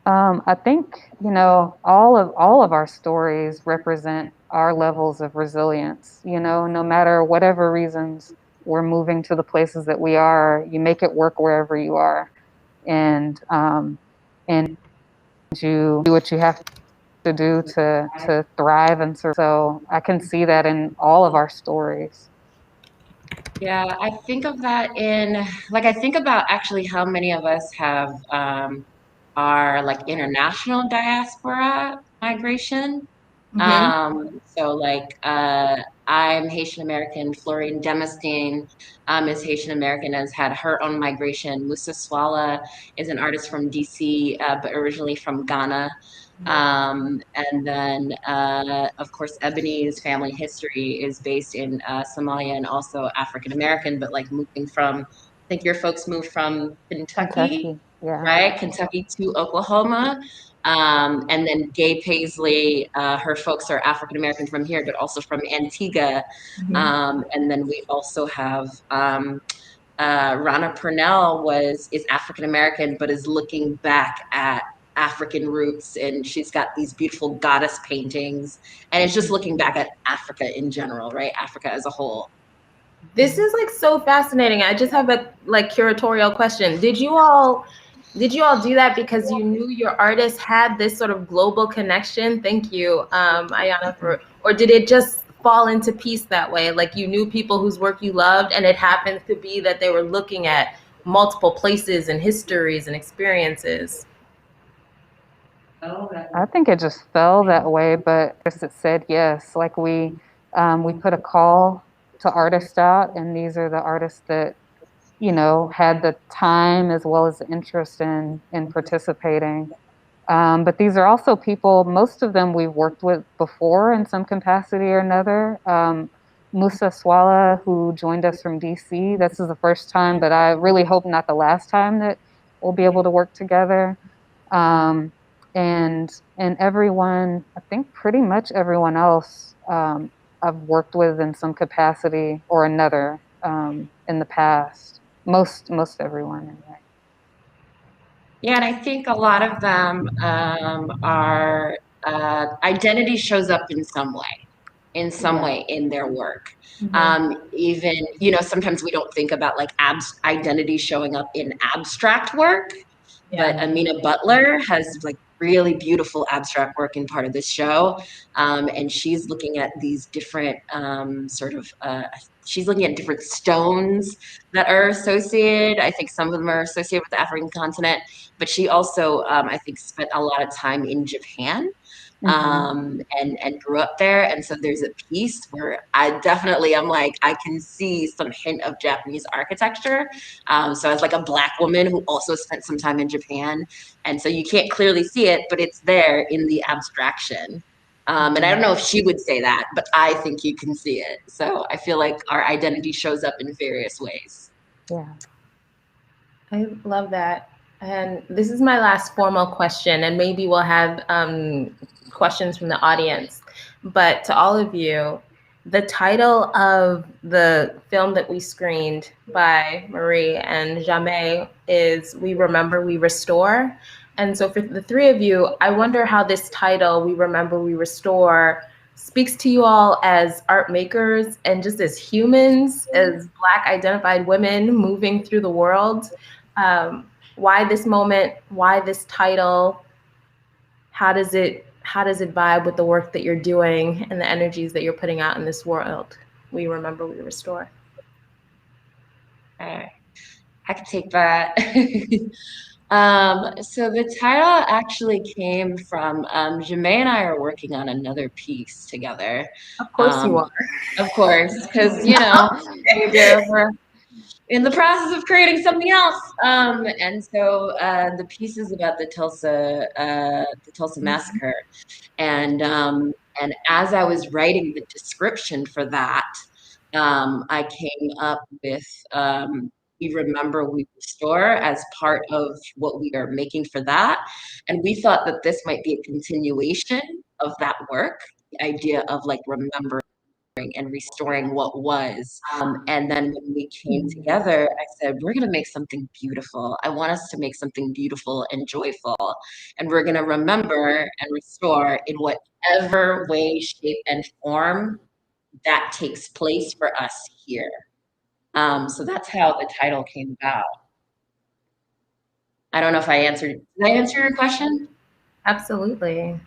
I think, you know, all of our stories represent our levels of resilience. You know, no matter whatever reasons we're moving to the places that we are, you make it work wherever you are, and you do what you have to do to thrive and survive. So I can see that in all of our stories. Yeah, I think of that in like I think about actually how many of us have our like international diaspora migration. Mm-hmm. So like I'm Haitian American. Florine Demestein is Haitian American, has had her own migration. Musa Swala is an artist from DC, but originally from Ghana. And then, of course, Ebony's family history is based in Somalia and also African American, but like moving from, I think your folks moved from Kentucky, Kentucky, yeah. right? Kentucky to Oklahoma. And then Gay Paisley, her folks are African American from here, but also from Antigua. And then we also have Rana Purnell is African American, but is looking back at African roots, and she's got these beautiful goddess paintings, and it's just looking back at Africa in general, right? Africa as a whole. This is like so fascinating. I just have a like curatorial question. Did you all do that because you knew your artist had this sort of global connection? Thank you, Ayana, or did it just fall into piece that way? Like you knew people whose work you loved, and it happened to be that they were looking at multiple places and histories and experiences. I think it just fell that way, but it said yes. Like we put a call to artists out, and these are the artists that, you know, had the time as well as the interest in participating. But these are also people, most of them we've worked with before in some capacity or another. Musa Swala, who joined us from DC, this is the first time, but I really hope not the last time that we'll be able to work together. Um, and everyone, I think pretty much everyone else I've worked with in some capacity or another in the past. Most everyone anyway. Yeah, and I think a lot of them are identity shows up in some way in their work. Even, you know, sometimes we don't think about like identity showing up in abstract work, but Amina Butler has like really beautiful abstract work in part of this show. And she's looking at these different she's looking at different stones that are associated. I think some of them are associated with the African continent, but she also, I think, spent a lot of time in Japan. And grew up there. And so there's a piece where I'm like, I can see some hint of Japanese architecture. So as like a Black woman who also spent some time in Japan. And so you can't clearly see it, but it's there in the abstraction. And I don't know if she would say that, but I think you can see it. So I feel like our identity shows up in various ways. Yeah. I love that. And this is my last formal question, and maybe we'll have questions from the audience. But to all of you, the title of the film that we screened by Marie and J'aime is We Remember, We Restore. And so for the three of you, I wonder how this title, We Remember, We Restore, speaks to you all as art makers and just as humans, as Black identified women moving through the world. Why this moment? Why this title? How does it vibe with the work that you're doing and the energies that you're putting out in this world? We Remember, We Restore? I can take that. So the title actually came from J'aime and I are working on another piece together. Of course you are. Of course, because we're in the process of creating something else. And so the piece is about the Tulsa massacre, and as I was writing the description for that, I came up with We Remember, We Restore as part of what we are making for that. And we thought that this might be a continuation of that work, the idea of like remembering and restoring what was. And then when we came together, I said, we're going to make something beautiful. I want us to make something beautiful and joyful. And we're going to remember and restore in whatever way, shape, and form that takes place for us here. So that's how the title came about. I don't know if did I answer your question? Absolutely.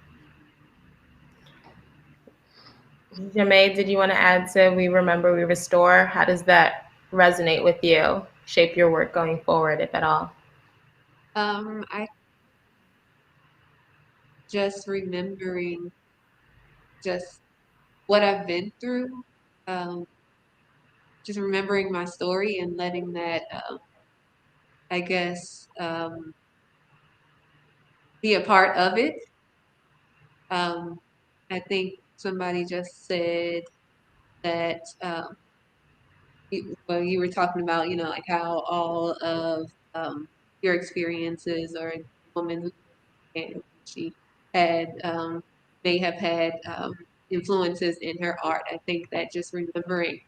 J'aime, did you want to add to We Remember, We Restore? How does that resonate with you, shape your work going forward, if at all? I just remembering just what I've been through, just remembering my story and letting that, I guess, be a part of it. I think somebody just said that, you were talking about, like how all of your experiences, or a woman who she had may have had influences in her art. I think that just remembering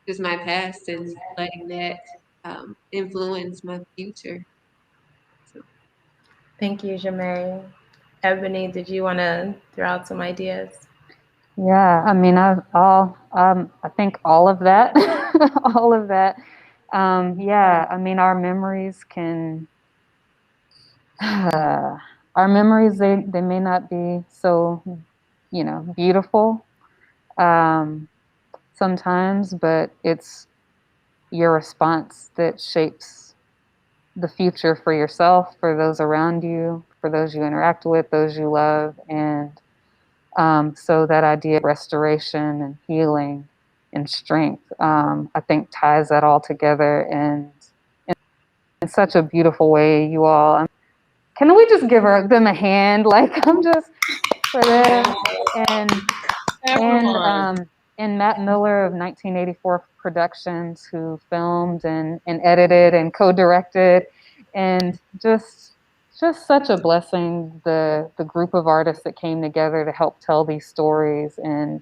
just my past and letting that influence my future. So. Thank you, J'aime. Ebony, did you want to throw out some ideas? Yeah, I mean, I think all of that, all of that. Yeah, I mean, our memories can, our memories, they may not be so, beautiful sometimes, but it's your response that shapes the future for yourself, for those around you, for those you interact with, those you love. And so that idea of restoration and healing and strength, I think ties that all together in such a beautiful way. You all, can we just give them a hand? Like, I'm just for them. And Matt Miller of 1984 Productions, who filmed and edited and co-directed, and just such a blessing, the group of artists that came together to help tell these stories and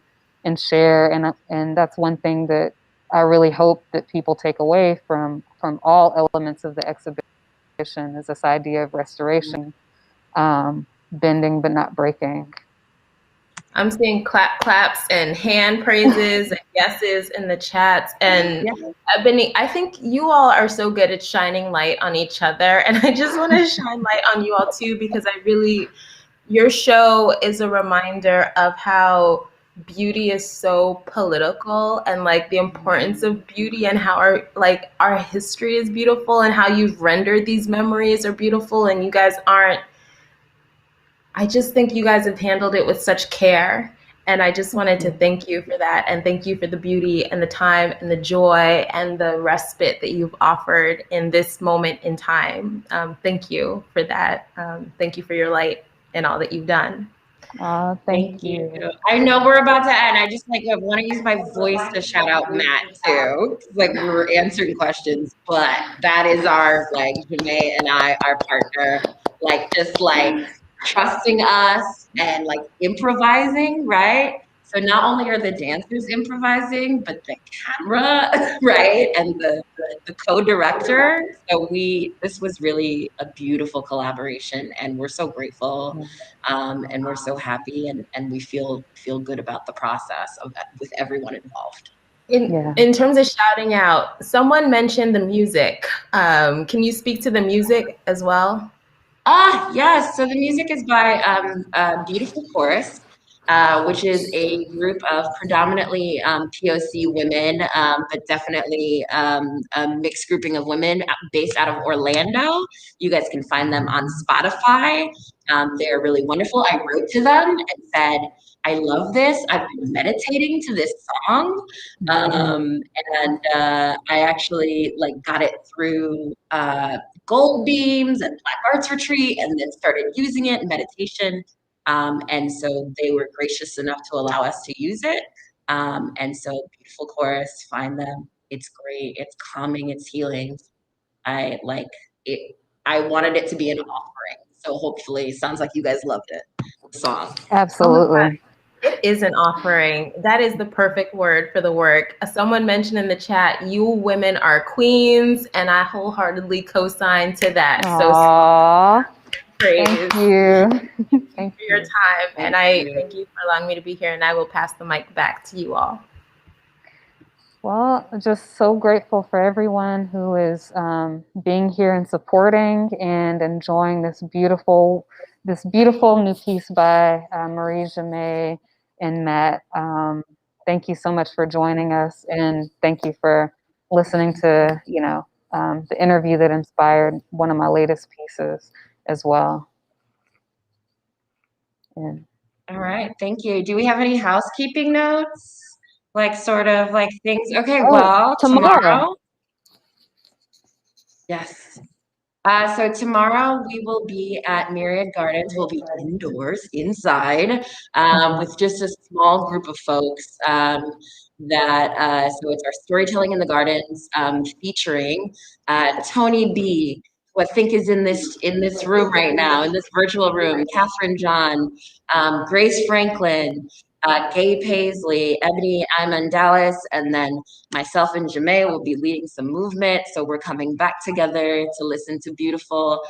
share, and that's one thing that I really hope that people take away from all elements of the exhibition, is this idea of restoration, bending but not breaking. I'm seeing claps and hand praises and yeses in the chats. And Ebony, I think you all are so good at shining light on each other. And I just want to shine light on you all too, because your show is a reminder of how beauty is so political, and like the importance of beauty, and how our history is beautiful, and how you've rendered these memories are beautiful. And you guys I just think you guys have handled it with such care. And I just wanted to thank you for that. And thank you for the beauty and the time and the joy and the respite that you've offered in this moment in time. Thank you for that. Thank you for your light and all that you've done. Thank you. I know we're about to end. I just I want to use my voice to shout out Matt too. We were answering questions, but that is our J'aime and I, our partner, just trusting us and improvising, right? So not only are the dancers improvising, but the camera, right? And the co-director. So this was really a beautiful collaboration, and we're so grateful, and we're so happy, and we feel good about the process with everyone involved. In terms of shouting out, someone mentioned the music. Can you speak to the music as well? Yes. So the music is by Beautiful Chorus. which is a group of predominantly POC women, but definitely a mixed grouping of women based out of Orlando. You guys can find them on Spotify. They're really wonderful. I wrote to them and said, I love this. I've been meditating to this song. And I actually like got it through Gold Beams and Black Arts Retreat, and then started using it in meditation. And so they were gracious enough to allow us to use it. And so beautiful chorus, find them. It's great. It's calming. It's healing. I like it. I wanted it to be an offering. So hopefully, sounds like you guys loved it. The song. Absolutely. It is an offering. That is the perfect word for the work. Someone mentioned in the chat, you women are queens, and I wholeheartedly co-sign to that. Aww. So praise. Thank you. Thank you for your time. And I thank you for allowing me to be here, and I will pass the mic back to you all. Well, just so grateful for everyone who is being here and supporting and enjoying this beautiful new piece by Marie Casimir and Matt. Thank you so much for joining us, and thank you for listening to the interview that inspired one of my latest pieces as well. And all right, thank you. Do we have any housekeeping notes? Like sort of like things. Okay, well, tomorrow. Yes. So tomorrow we will be at Myriad Gardens. We'll be indoors, inside, with just a small group of folks. So it's our Storytelling in the Gardens, featuring Tony B, who I think is in this room right now, in this virtual room, Catherine John, Grace Franklin, Gabe Paisley, Ebony Iman Dallas, and then myself and J'aime will be leading some movement. So we're coming back together to listen to beautiful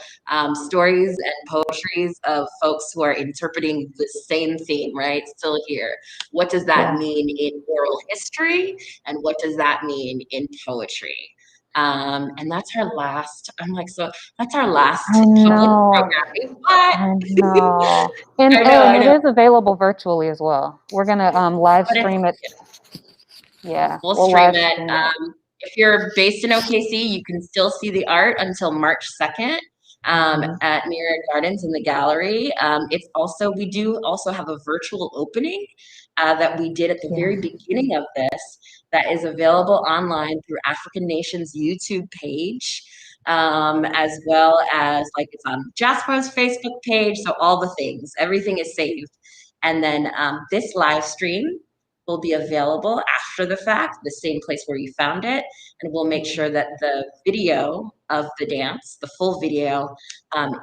stories and poetries of folks who are interpreting the same theme, right? Still here. What does that mean in oral history? And what does that mean in poetry? And that's our last, that's our last programming. I know. And it is available virtually as well. We're going to live stream it. Yeah. We'll stream it. If you're based in OKC, you can still see the art until March 2nd at Myriad Gardens in the gallery. We do also have a virtual opening that we did at the very beginning of this that is available online through Afrikanation's YouTube page, as well as it's on Djaspora's Facebook page. So all the things, everything is saved. And then this live stream will be available after the fact, the same place where you found it. And we'll make sure that the video of the dance, the full video,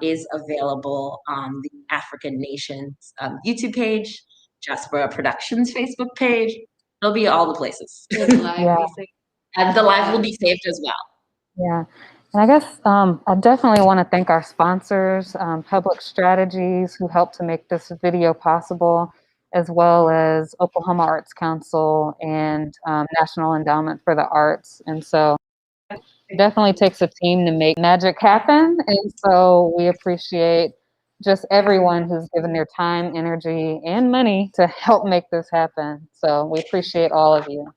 is available on the Afrikanation's YouTube page, Djaspora Productions Facebook page. It'll be all the places. And the live will be saved as well. Yeah. And I guess I definitely want to thank our sponsors, Public Strategies, who helped to make this video possible, as well as Oklahoma Arts Council and National Endowment for the Arts. And so it definitely takes a team to make magic happen. And so we appreciate just everyone who's given their time, energy, and money to help make this happen. So we appreciate all of you.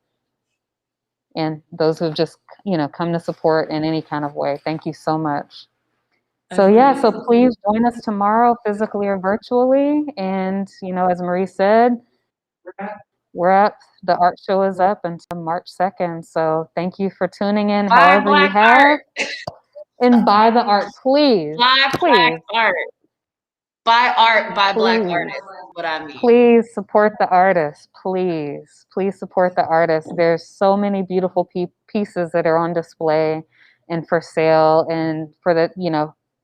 And those who've just, come to support in any kind of way. Thank you so much. So so please join us tomorrow, physically or virtually. And, as Marie said, we're up. The art show is up until March 2nd. So thank you for tuning in however you have. And buy the art, please. Buy Black art. Buy art by Black artists is what I mean. Please support the artists. Please support the artists. There's so many beautiful pieces that are on display and for sale, and for the,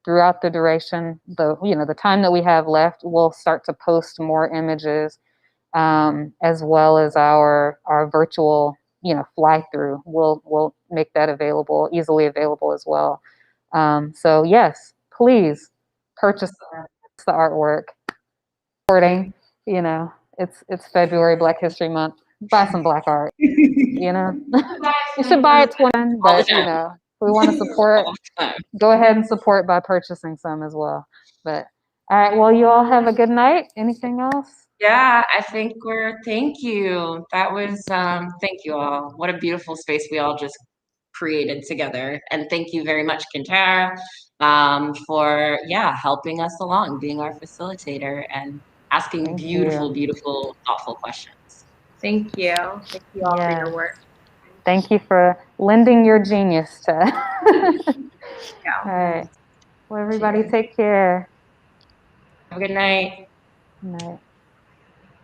throughout the duration, the time that we have left, we'll start to post more images, as well as our virtual, fly through. We'll make that easily available as well. So yes, please purchase the artwork. Supporting, it's February, Black History Month. Buy some Black art. You should buy it 20, but if we want to support, go ahead and support by purchasing some as well. But all right, well, you all have a good night. Anything else? Yeah, I think thank you. That was, thank you all. What a beautiful space we all just created together. And thank you very much, Kantara, for, yeah, helping us along, being our facilitator and asking Thank beautiful, you. beautiful, thoughtful questions. Thank you. Thank you all for Yeah. your work. Thank you for lending your genius to. Yeah. All right. Well, everybody Cheers. take care. Have a good night. Good night.